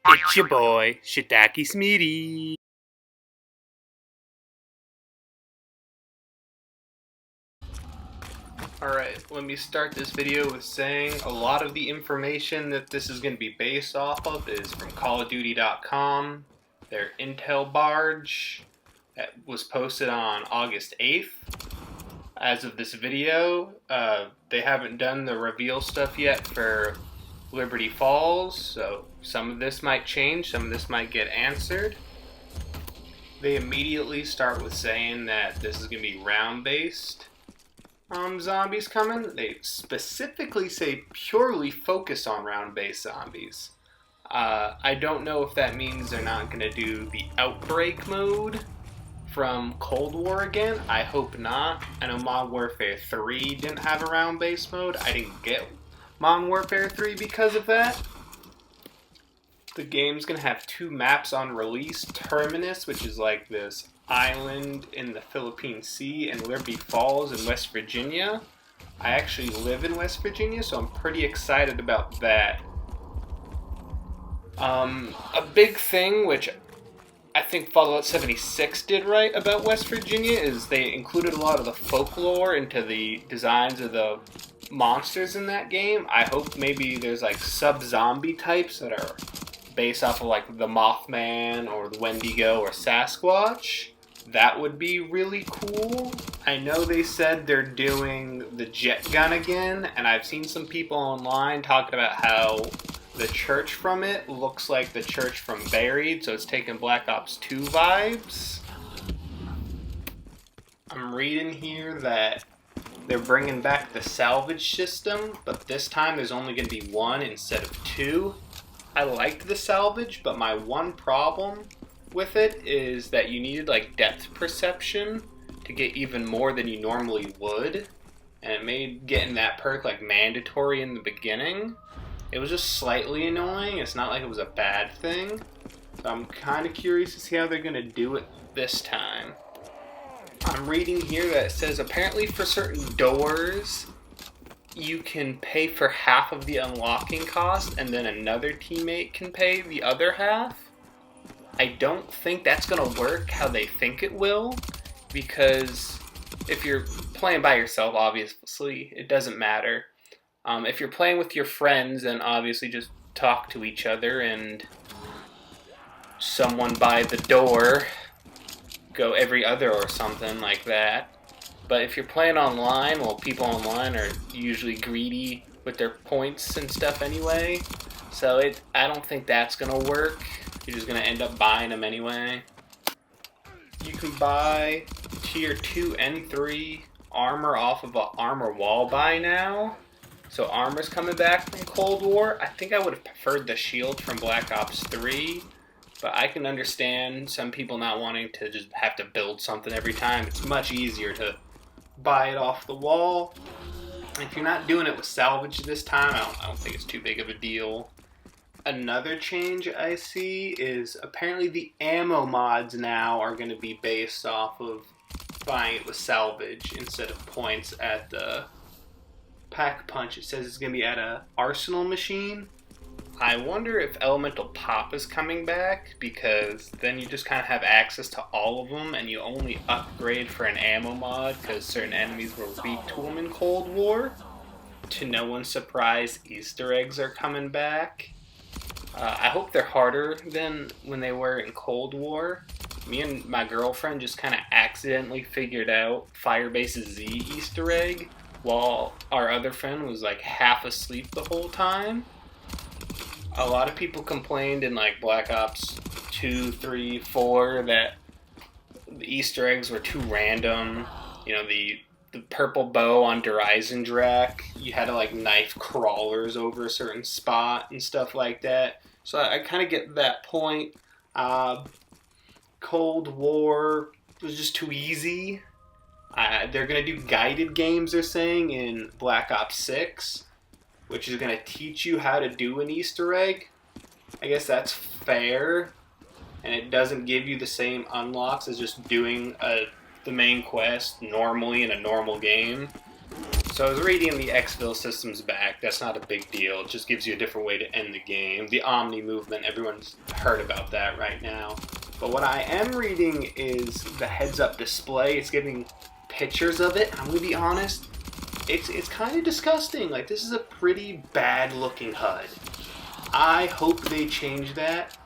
It's your boy, Shiitake Smitty. Alright, let me start this video with saying a lot of the information that this is going to be based off of is from CallOfDuty.com, their Intel barge that was posted on August 8th. As of this video, they haven't done the reveal stuff yet for Liberty Falls, so some of this might change, some of this might get answered. They immediately start with saying that this is going to be round-based zombies coming. They specifically say purely focus on round-based zombies. I don't know if that means they're not going to do the outbreak mode from Cold War again. I hope not. I know Modern Warfare 3 didn't have a round-based mode. I didn't get Modern Warfare 3 because of that. The game's going to have 2 maps on release. Terminus, which is like this island in the Philippine Sea, and Liberty Falls in West Virginia. I actually live in West Virginia, so I'm pretty excited about that. A big thing, which I think Fallout 76 did right about West Virginia, is they included a lot of the folklore into the designs of the monsters in that game. I hope maybe there's like sub-zombie types that are based off of like the Mothman or the Wendigo or Sasquatch. That would be really cool. I know they said they're doing the jet gun again, and I've seen some people online talking about how the church from it looks like the church from Buried, so it's taking Black Ops 2 vibes. I'm reading here that they're bringing back the salvage system, but this time there's only going to be 1 instead of 2. I liked the salvage, but my one problem with it is that you needed like depth perception to get even more than you normally would, and it made getting that perk like mandatory in the beginning. It was just slightly annoying. It's not like it was a bad thing. So I'm kind of curious to see how they're going to do it this time. I'm reading here that it says apparently for certain doors, you can pay for half of the unlocking cost and then another teammate can pay the other half. I don't think that's going to work how they think it will, because if you're playing by yourself, obviously, it doesn't matter. If you're playing with your friends, then obviously just talk to each other and someone by the door go every other or something like that. But if you're playing online, well, people online are usually greedy with their points and stuff anyway. So I don't think that's going to work. You're just going to end up buying them anyway. You can buy tier 2 and 3 armor off of an armor wall buy now. So armor's coming back from Cold War. I think I would have preferred the shield from Black Ops 3. But I can understand some people not wanting to just have to build something every time. It's much easier to buy it off the wall. If you're not doing it with salvage this time, I don't think it's too big of a deal. Another change I see is apparently the ammo mods now are going to be based off of buying it with salvage instead of points at the Pack Punch. It says it's going to be at a arsenal machine. I wonder if Elemental Pop is coming back, because then you just kind of have access to all of them and you only upgrade for an ammo mod because certain enemies were weak to them in Cold War. To no one's surprise, Easter eggs are coming back. I hope they're harder than when they were in Cold War. Me and my girlfriend just kind of accidentally figured out Firebase's Z Easter egg while our other friend was like half asleep the whole time. A lot of people complained in like Black Ops 2, 3, 4 that the Easter eggs were too random. You know, the purple bow on Dreisendrach, you had to like knife crawlers over a certain spot and stuff like that. So I kind of get that point. Cold War was just too easy. They're going to do guided games, they're saying, in Black Ops 6. Which is going to teach you how to do an Easter egg. I guess that's fair. And it doesn't give you the same unlocks as just doing the main quest normally in a normal game. So I was reading the Xville system's back. That's not a big deal. It just gives you a different way to end the game. The Omni movement, everyone's heard about that right now. But what I am reading is the heads-up display. It's giving pictures of it. I'm going to be honest. It's kind of disgusting. Like, this is a pretty bad-looking HUD. I hope they change that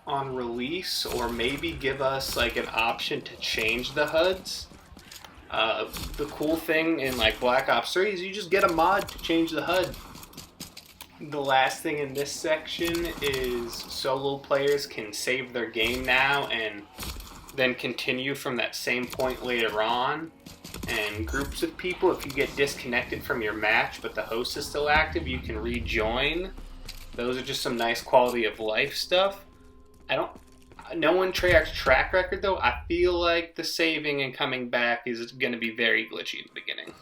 on release, or maybe give us like an option to change the HUDs. The cool thing in like Black Ops 3 is you just get a mod to change the HUD. The last thing in this section is solo players can save their game now and then continue from that same point later on. And groups of people, if you get disconnected from your match but the host is still active, you can rejoin. Those are just some nice quality of life stuff. No one tracks track record though. I feel like the saving and coming back is going to be very glitchy in the beginning.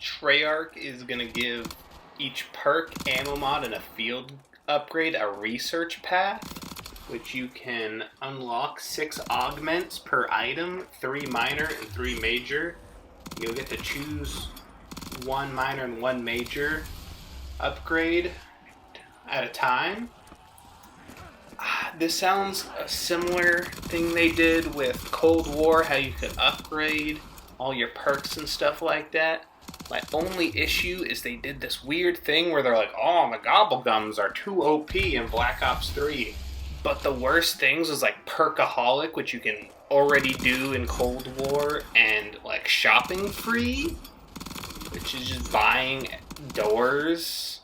Treyarch is going to give each perk, ammo mod, and a field upgrade a research path, which you can unlock 6 augments per item, 3 minor and 3 major. You'll get to choose 1 minor and 1 major upgrade at a time. This sounds a similar thing they did with Cold War, how you could upgrade all your perks and stuff like that. My only issue is they did this weird thing where they're like, oh, the Gobblegums are too OP in Black Ops 3. But the worst things was like Perkaholic, which you can already do in Cold War, and like shopping free, which is just buying doors.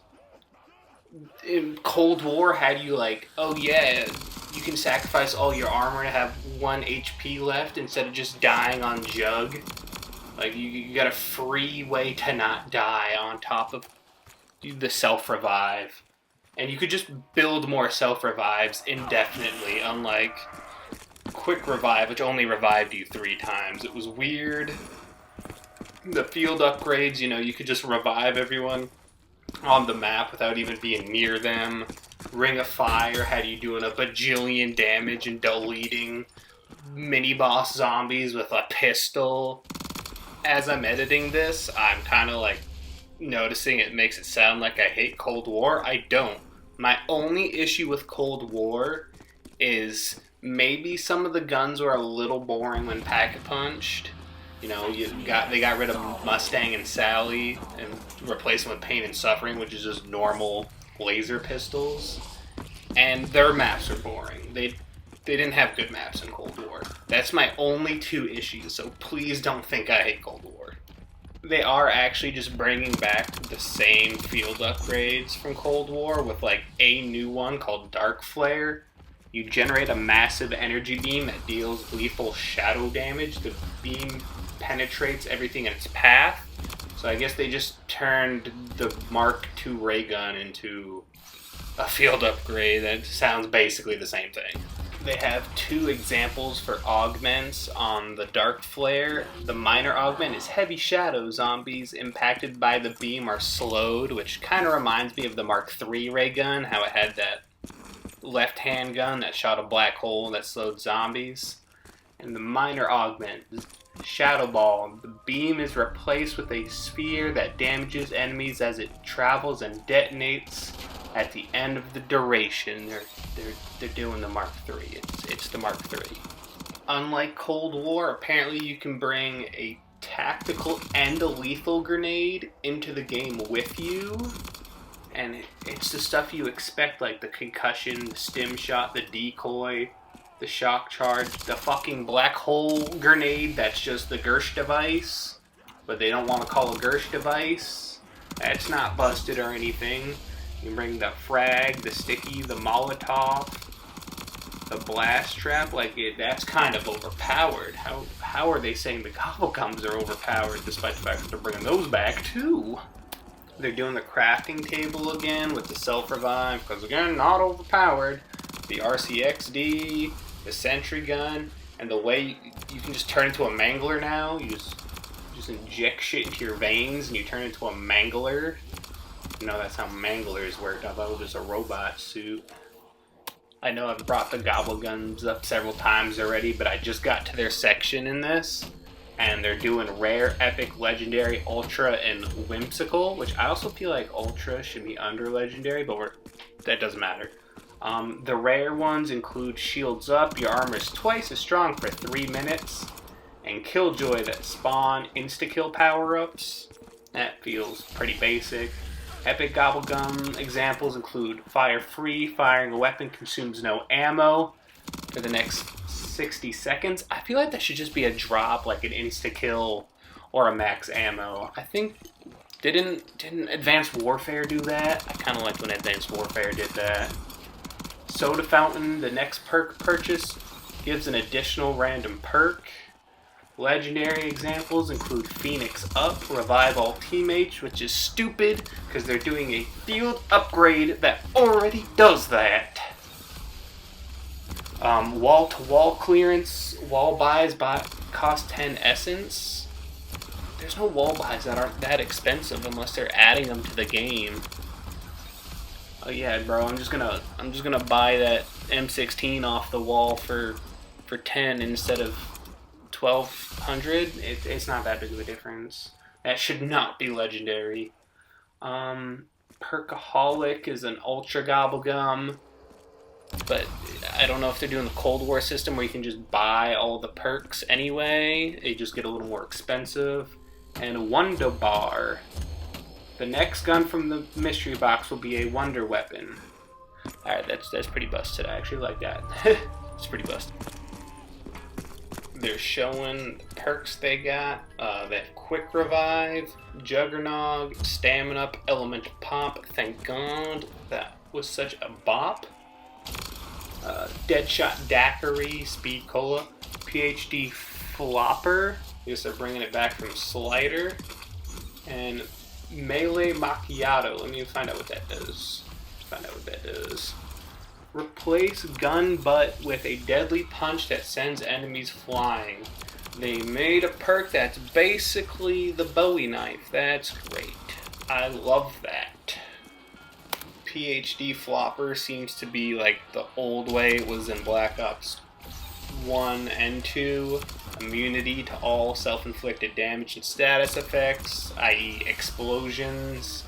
In Cold War, how do you like, oh yeah, you can sacrifice all your armor to have 1 HP left instead of just dying on Jug. Like, you got a free way to not die on top of the self-revive. And you could just build more self-revives indefinitely, unlike Quick Revive, which only revived you 3 times. It was weird. The field upgrades, you could just revive everyone on the map without even being near them. Ring of Fire had you doing a bajillion damage and deleting mini-boss zombies with a pistol. As I'm editing this, I'm kind of like noticing it makes it sound like I hate Cold War. I don't. My only issue with Cold War is maybe some of the guns were a little boring when pack-a-punched. They got rid of Mustang and Sally and replaced them with Pain and Suffering, which is just normal laser pistols. And their maps are boring. They didn't have good maps in Cold War. That's my only 2 issues, so please don't think I hate Cold War. They are actually just bringing back the same field upgrades from Cold War with like a new one called Dark Flare. You generate a massive energy beam that deals lethal shadow damage. The beam penetrates everything in its path. So I guess they just turned the Mark II ray gun into a field upgrade that sounds basically the same thing. They have 2 examples for augments on the Dark Flare. The minor augment is heavy shadow zombies impacted by the beam are slowed, which kind of reminds me of the Mark III ray gun, how it had that left-hand gun that shot a black hole that slowed zombies. And the minor augment, Shadow Ball. The beam is replaced with a sphere that damages enemies as it travels and detonates at the end of the duration. They're doing the Mark III. It's the Mark III. Unlike Cold War, apparently you can bring a tactical and a lethal grenade into the game with you. And it's the stuff you expect, like the concussion, the stim shot, the decoy, the shock charge, the fucking black hole grenade that's just the Gersh device, but they don't want to call a Gersh device. That's not busted or anything. You can bring the frag, the sticky, the Molotov, the blast trap. That's kind of overpowered. How are they saying the Gobblegums are overpowered despite the fact that they're bringing those back too? They're doing the crafting table again with the self-revive, because again, not overpowered. The RCXD, the sentry gun, and the way you can just turn into a mangler now. You just inject shit into your veins and you turn into a mangler. That's how manglers work. I thought it was a robot suit. I know I've brought the Gobblegums up several times already, but I just got to their section in this, and they're doing rare, epic, legendary, ultra, and whimsical, which I also feel like ultra should be under legendary, but that doesn't matter. The rare ones include shields up, your armor is twice as strong for 3 minutes, and killjoy that spawn insta-kill power-ups. That feels pretty basic. Epic Gobblegum examples include fire free, firing a weapon consumes no ammo for the next 60 seconds. I feel like that should just be a drop, like an insta-kill or a max ammo. I think, didn't Advanced Warfare do that? I kind of liked when Advanced Warfare did that. Soda Fountain, the next perk purchase, gives an additional random perk. Legendary examples include Phoenix Up, revive all teammates, which is stupid because they're doing a field upgrade that already does that. Wall-to-wall clearance, wall buys cost 10 essence. There's no wall buys that aren't that expensive unless they're adding them to the game. Oh yeah, bro, I'm just gonna buy that M16 off the wall for 10 instead of 1200. It's not that big of a difference. That should not be legendary. Perkaholic is an ultra gobblegum, but I don't know if they're doing the Cold War system where you can just buy all the perks anyway. They just get a little more expensive. And Wonder Bar. The next gun from the mystery box will be a wonder weapon. Alright, that's pretty busted. I actually like that. It's pretty busted. They're showing the perks they got. They have Quick Revive, Juggernog, Stamina Up, Elemental Pop. Thank God that was such a bop. Deadshot Daiquiri, Speed Cola, PhD Flopper. I guess they're bringing it back from Slider. And Melee Macchiato. Let me find out what that does. Replace gun butt with a deadly punch that sends enemies flying. They made a perk that's basically the Bowie knife. That's great. I love that. PhD Flopper seems to be like the old way it was in Black Ops 1 and 2. Immunity to all self-inflicted damage and status effects, i.e. explosions.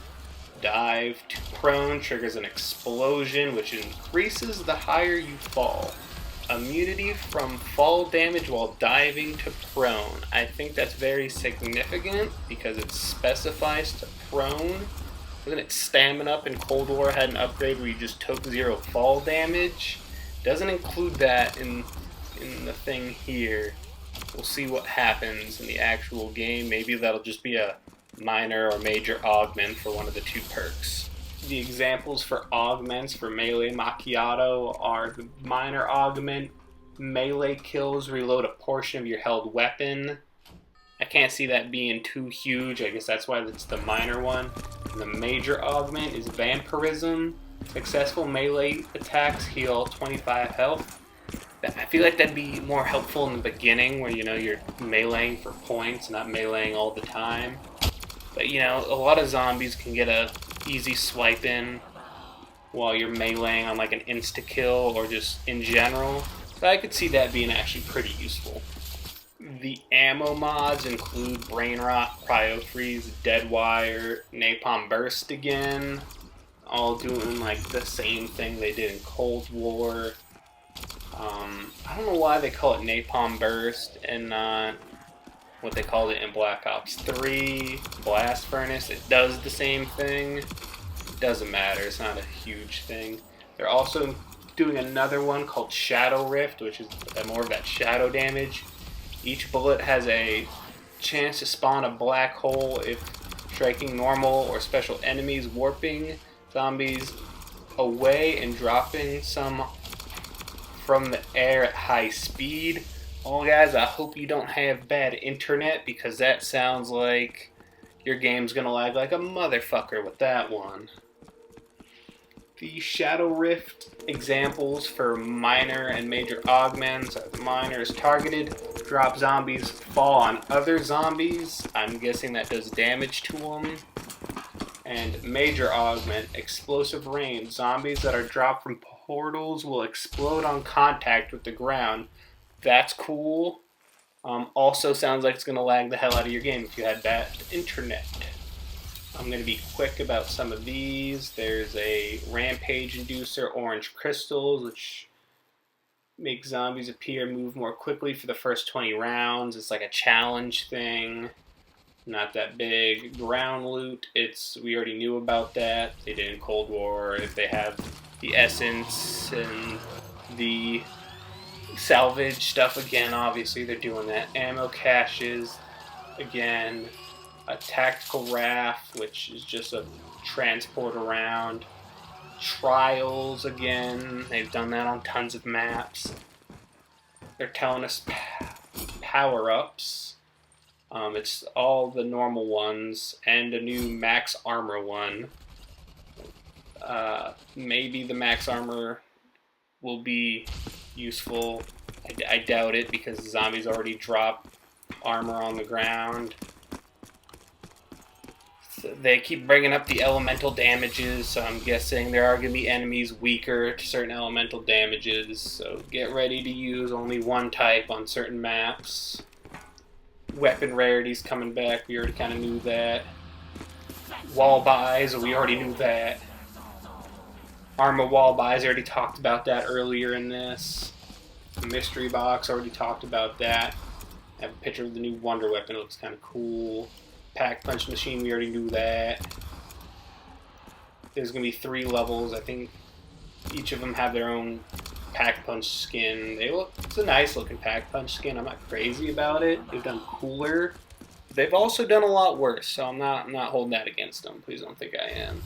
Dive to prone triggers an explosion which increases the higher you fall. Immunity from fall damage while diving to prone. I think that's very significant because it specifies to prone. Wasn't it Stamina Up in Cold War had an upgrade where you just took 0 fall damage? Doesn't include that in the thing here. We'll see what happens in the actual game. Maybe that'll just be a minor or major augment for one of the 2 perks. The examples for augments for Melee Macchiato are the minor augment, melee kills reload a portion of your held weapon. I can't see that being too huge. I guess that's why it's the minor one. And the major augment is vampirism. Successful melee attacks heal 25 health. I feel like that'd be more helpful in the beginning where, you know, you're meleeing for points, not meleeing all the time. But, you know, a lot of zombies can get a easy swipe in while you're meleeing on like an insta-kill or just in general. So I could see that being actually pretty useful. The ammo mods include Brain Rot, Cryo Freeze, Dead Wire, Napalm Burst again. All doing like the same thing they did in Cold War. I don't know why they call it Napalm Burst and not what they called it in Black Ops 3, Blast Furnace. It does the same thing. It doesn't matter, it's not a huge thing. They're also doing another one called Shadow Rift, which is more of that shadow damage. Each bullet has a chance to spawn a black hole if striking normal or special enemies, warping zombies away and dropping some from the air at high speed. Well guys, I hope you don't have bad internet because that sounds like your game's gonna lag like a motherfucker with that one. The Shadow Rift examples for minor and major augments are minor is targeted, drop zombies, fall on other zombies. I'm guessing that does damage to them. And major augment, explosive rain. Zombies that are dropped from portals will explode on contact with the ground. That's cool. Also sounds like it's going to lag the hell out of your game if you had bad internet. I'm going to be quick about some of these. There's a Rampage Inducer, Orange Crystals, which make zombies appear, move more quickly for the first 20 rounds. It's like a challenge thing. Not that big. Ground loot, we already knew about that. They did in Cold War. They have the essence and the salvage stuff again. Obviously, they're doing that. Ammo caches, again. A tactical raft, which is just a transport around. Trials, again. They've done that on tons of maps. They're telling us power-ups. It's all the normal ones and a new max armor one. Maybe the max armor will be useful. I doubt it because zombies already drop armor on the ground. So they keep bringing up the elemental damages, so I'm guessing there are going to be enemies weaker to certain elemental damages. So get ready to use only one type on certain maps. Weapon rarities coming back, we already kind of knew that. Wall buys, we already knew that. Armor wall buys, I already talked about that earlier in this. The mystery box, already talked about that. I have a picture of the new wonder weapon, it looks kind of cool. Pack punch machine, we already knew that. There's going to be 3 levels, I think each of them have their own pack punch skin. It's a nice looking pack punch skin. I'm not crazy about it. They've done cooler. They've also done a lot worse, so I'm not holding that against them. Please don't think I am.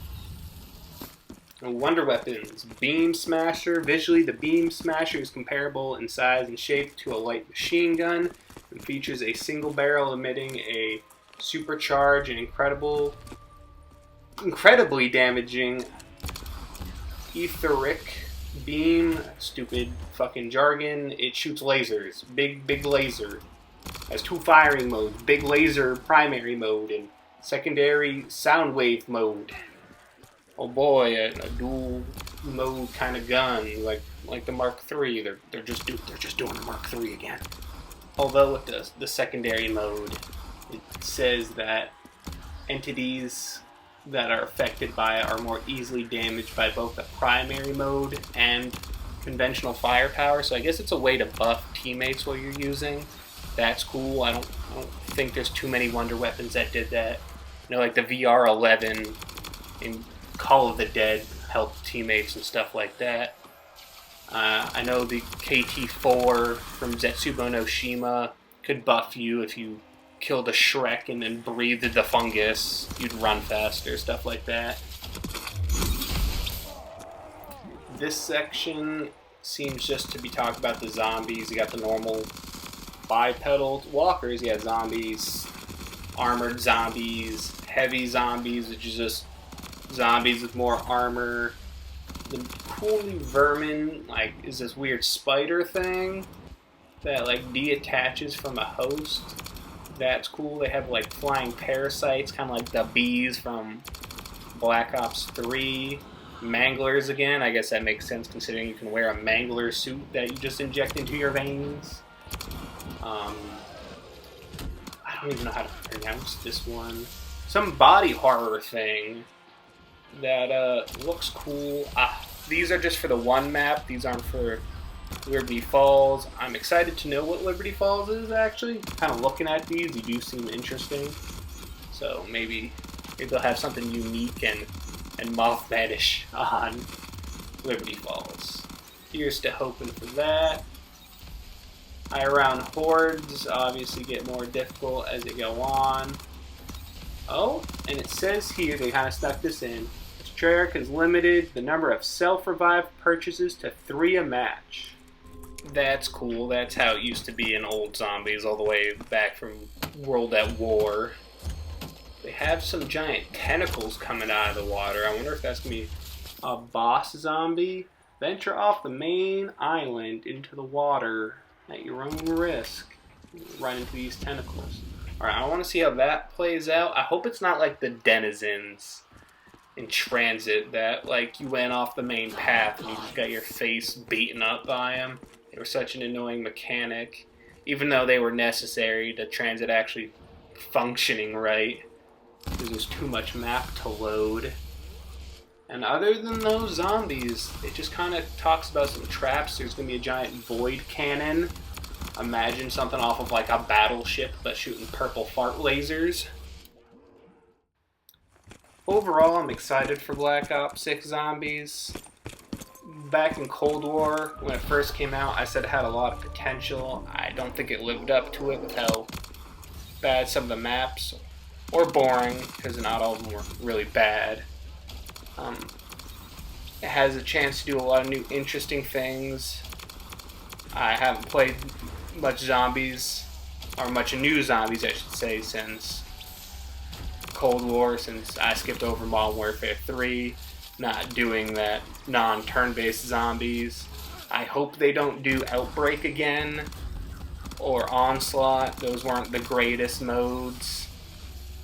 And wonder weapons. Beam Smasher. Visually, the Beam Smasher is comparable in size and shape to a light machine gun and features a single barrel emitting a supercharged and incredibly damaging etheric beam. Stupid fucking jargon. It shoots lasers. Big laser. Has 2 firing modes. Big laser primary mode and secondary sound wave mode. Oh boy, a dual mode kind of gun, like the Mark III. They're just doing the Mark III again. Although with the secondary mode, it says that entities that are affected by it are more easily damaged by both the primary mode and conventional firepower. So I guess it's a way to buff teammates while you're using. That's cool. I don't think there's too many wonder weapons that did that. You know, like the VR-11 in Call of the Dead helped teammates and stuff like that. I know the KT-4 from Zetsubo no Shima could buff you if you killed a Shrek and then breathed the fungus. You'd run faster, stuff like that. This section seems just to be talking about the zombies. You got the normal bipedal walkers. You got zombies, armored zombies, heavy zombies, which is just zombies with more armor. The coolie vermin, is this weird spider thing that, deattaches from a host. That's cool. They have, flying parasites, kind of like the bees from Black Ops 3. Manglers again. I guess that makes sense considering you can wear a mangler suit that you just inject into your veins. I don't even know how to pronounce this one. Some body horror thing that looks cool. These are just for the one map. These aren't for Liberty Falls. I'm excited to know what Liberty Falls is, actually. Kind of looking at these, they do seem interesting. So maybe they'll have something unique and Mothmanish on Liberty Falls. Here's to hoping for that. High round hordes obviously get more difficult as they go on. Oh, and it says here, they kind of stuck this in. Treyarch has limited the number of self-revive purchases to 3 a match. That's cool. That's how it used to be in old zombies, all the way back from World at War. They have some giant tentacles coming out of the water. I wonder if that's going to be a boss zombie. Venture off the main island into the water at your own risk. Run into these tentacles. Alright, I want to see how that plays out. I hope it's not like the denizens in Transit that, you went off the main path and you just got your face beaten up by them. They were such an annoying mechanic. even though they were necessary to transit actually functioning right, because there's too much map to load. And other than those zombies, it just kind of talks about some traps. There's going to be a giant void cannon. Imagine something off of like a battleship that's shooting purple fart lasers. Overall, I'm excited for Black Ops 6 Zombies. Back in Cold War, when it first came out, I said it had a lot of potential. I don't think it lived up to it with how bad some of the maps, or boring, because not all of them were really bad. It has a chance to do a lot of new interesting things. I haven't played much zombies, or much new zombies I should say, since Cold War, since I skipped over Modern Warfare 3, not doing that non-turn-based zombies. I hope they don't do Outbreak again, or Onslaught. Those weren't the greatest modes.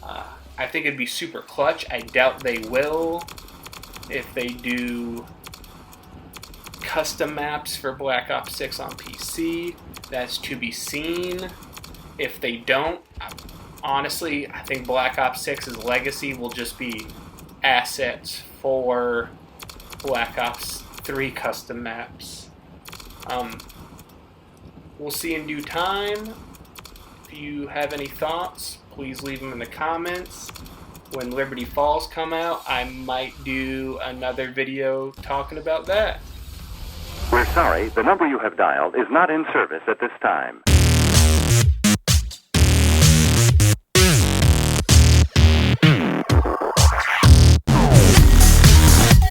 I think it'd be super clutch. I doubt they will. If they do custom maps for Black Ops 6 on PC, that's to be seen. If they don't, honestly, I think Black Ops 6's legacy will just be assets for Black Ops 3 custom maps. We'll see in due time. If you have any thoughts, please leave them in the comments. When Liberty Falls come out, I might do another video talking about that. We're sorry, the number you have dialed is not in service at this time.